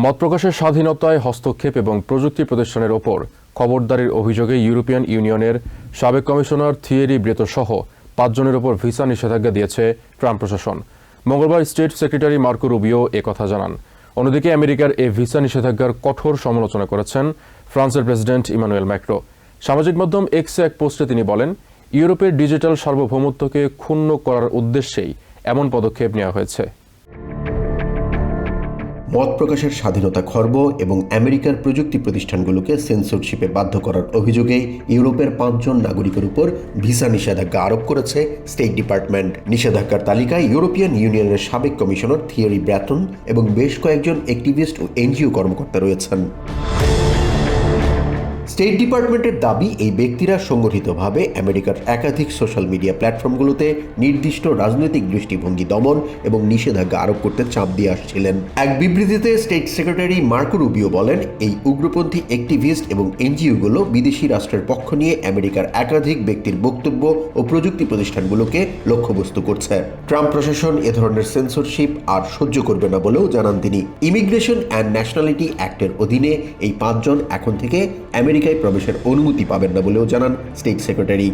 মত প্রকাশের স্বাধীনতায় হস্তক্ষেপ এবং প্রযুক্তি প্রতিষ্ঠানের ওপর খবরদারির অভিযোগে ইউরোপিয়ান ইউনিয়নের সাবেক কমিশনার থিয়েরি ব্রেতো সহ 5 জনের ওপর ভিসা নিষেধাজ্ঞা দিয়েছে ট্রাম্প প্রশাসন। মঙ্গলবার স্টেট সেক্রেটারি মার্কো রুবিও একথা জানান। অন্যদিকে আমেরিকার এই ভিসা নিষেধাজ্ঞার কঠোর সমালোচনা করেছেন ফ্রান্সের প্রেসিডেন্ট ইমানুয়েল ম্যাক্রো। সামাজিক মাধ্যম এক্সে এক পোস্টে তিনি বলেন, ইউরোপের ডিজিটাল সার্বভৌমত্বকে ক্ষুণ্ণ করার উদ্দেশ্যেই এমন পদক্ষেপ নেওয়া হয়েছে। মত প্রকাশের স্বাধীনতা খর্ব এবং আমেরিকার প্রযুক্তি প্রতিষ্ঠানগুলোকে সেন্সরশিপে বাধ্য করার অভিযোগে ইউরোপের 5 জন নাগরিকের উপর ভিসা নিষেধাজ্ঞা আরোপ করেছে স্টেট ডিপার্টমেন্ট। নিষেধাজ্ঞার তালিকায় ইউরোপিয়ান ইউনিয়নের সাবেক কমিশনার থিয়েরি ব্র্যাটন এবং বেশ কয়েকজন অ্যাক্টিভিস্ট ও এনজিও কর্মকর্তা রয়েছেন। স্টেট ডিপার্টমেন্টের দাবি, এই ব্যক্তিরা সংগঠিতভাবে আমেরিকার একাধিক সোশ্যাল মিডিয়া প্ল্যাটফর্মগুলোতে নির্দিষ্ট রাজনৈতিক দৃষ্টিভঙ্গি দমন এবং নিষেধাজ্ঞা আরোপ করতে চাপ দিয়ে আসছিলেন। এক বিবৃতিতে স্টেট সেক্রেটারি মার্কো রুবিও বলেন, এই উগ্রপন্থী অ্যাক্টিভিস্ট এবং এনজিওগুলো বিদেশি রাষ্ট্রের পক্ষ নিয়ে আমেরিকার একাধিক ব্যক্তির বক্তব্য ও প্রযুক্তি প্রতিষ্ঠানগুলোকে লক্ষ্যবস্তু করছে। ট্রাম্প প্রশাসন এ ধরনের সেন্সরশিপ আর সহ্য করবে না বলেও জানান তিনি। ইমিগ্রেশন অ্যান্ড ন্যাশনালিটি অ্যাক্টের অধীনে এই 5 জন এখন থেকে আমেরিকায় প্রবেশের অনুমতি পাবেন না বলেও জানান স্টেট সেক্রেটারি।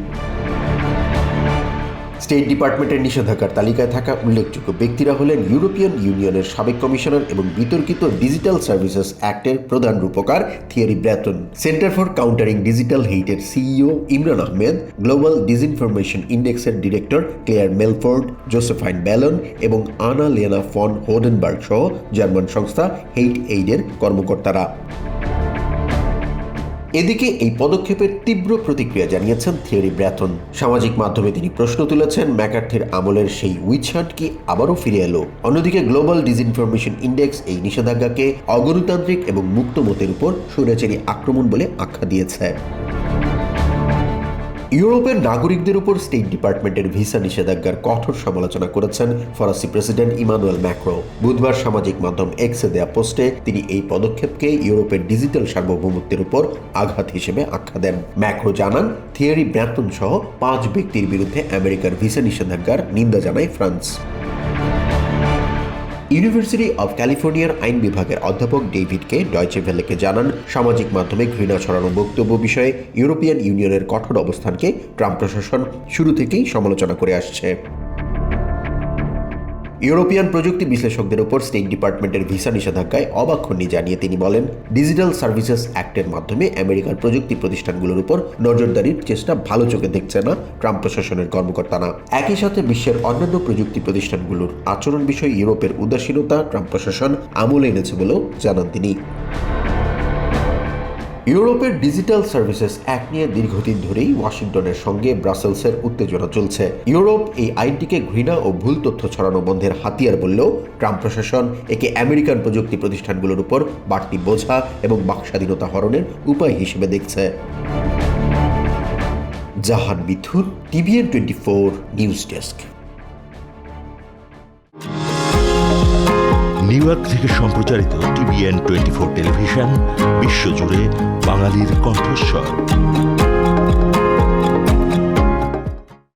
স্টেট ডিপার্টমেন্টের নিষেধাজ্ঞার তালিকায় থাকা উল্লেখযোগ্য ব্যক্তিরা হলেন ইউরোপিয়ান ইউনিয়নের সাবেক কমিশনার এবং বিতর্কিত ডিজিটাল সার্ভিসেস অ্যাক্টের প্রধান রূপকার Thierry Breton, centre for countering digital হেইটের CEO Imran Ahmed, global disinformation ইন্ডেক্সের director Clare Melford, Josephine Ballon এবং আনা লেনা ফন হোডেনবার্গ সহ জার্মান সংস্থা হেইট এইডের কর্মকর্তারা। এদিকে এই পদক্ষেপের তীব্র প্রতিক্রিয়া জানিয়েছেন থিয়েরি ব্র্যাটন। সামাজিক মাধ্যমে তিনি প্রশ্ন তুলেছেন, ম্যাকার্থির আমলের সেই উইচ হান্ট কি আবারও ফিরে এলো? অন্যদিকে গ্লোবাল ডিসইনফরমেশন ইন্ডেক্স এই নিষেধাজ্ঞাকে অগণতান্ত্রিক এবং মুক্ত মতের উপর স্বৈরাচারী আক্রমণ বলে আখ্যা দিয়েছে। ইউরোপের নাগরিকদের উপর স্টেট ডিপার্টমেন্টের ভিসা নিষেধাজ্ঞার কঠোর সমালোচনা করেছেন ফরাসি প্রেসিডেন্ট ইমানুয়েল ম্যাক্রো। বুধবার সামাজিক মাধ্যম এক্সে দেয়া পোস্টে তিনি এই পদক্ষেপকে ইউরোপের ডিজিটাল সার্বভৌমত্বের উপর আঘাত হিসেবে আখ্যা দেন। ম্যাক্রো জানান, থিয়েরি ব্র্যাটন সহ 5 ব্যক্তির বিরুদ্ধে আমেরিকার ভিসা নিষেধাজ্ঞার নিন্দা জানায় ফ্রান্স। ইউনিভার্সিটি অব ক্যালিফোর্নিয়ার আইন বিভাগের অধ্যাপক ডেভিডকে ডয়চে ভেলেকে জানান, সামাজিক মাধ্যমে ঘৃণা ছড়ানো বক্তব্য বিষয়ে ইউরোপিয়ান ইউনিয়নের কঠোর অবস্থানকে ট্রাম্প প্রশাসন শুরু থেকেই সমালোচনা করে আসছে। ইউরোপিয়ান প্রযুক্তি বিশ্লেষকদের উপর স্টেট ডিপার্টমেন্টের ভিসা নিষেধাজ্ঞায় অবাক হননি জানিয়ে তিনি বলেন, ডিজিটাল সার্ভিসেস অ্যাক্টের মাধ্যমে আমেরিকার প্রযুক্তি প্রতিষ্ঠানগুলোর উপর নজরদারির চেষ্টা ভালো চোখে দেখছে না ট্রাম্প প্রশাসনের কর্মকর্তারা। একই সাথে বিশ্বের অন্যান্য প্রযুক্তি প্রতিষ্ঠানগুলোর আচরণ বিষয়ে ইউরোপের উদাসীনতা ট্রাম্প প্রশাসন আমলে এনেছে বলেও জানান তিনি। ইউরোপের ডিজিটাল সার্ভিসেস অ্যাক্ট নিয়ে দীর্ঘদিন ধরেই ওয়াশিংটনের সঙ্গে ব্রাসেলসের উত্তেজনা চলছে। ইউরোপ এই আইনটিকে ঘৃণা ও ভুল তথ্য ছড়ানো বন্ধের হাতিয়ার বললেও ট্রাম্প প্রশাসন একে আমেরিকান প্রযুক্তি প্রতিষ্ঠানগুলোর উপর বাড়তি বোঝা এবং বাকস্বাধীনতা হরণের উপায় হিসেবে দেখছে। জাহান মিথুন, TVN 24 news desk. New York থেকে সম্প্রচারিত TVN 24 টেলিভিশন বিশ্বজুড়ে বাঙালির কণ্ঠস্বর।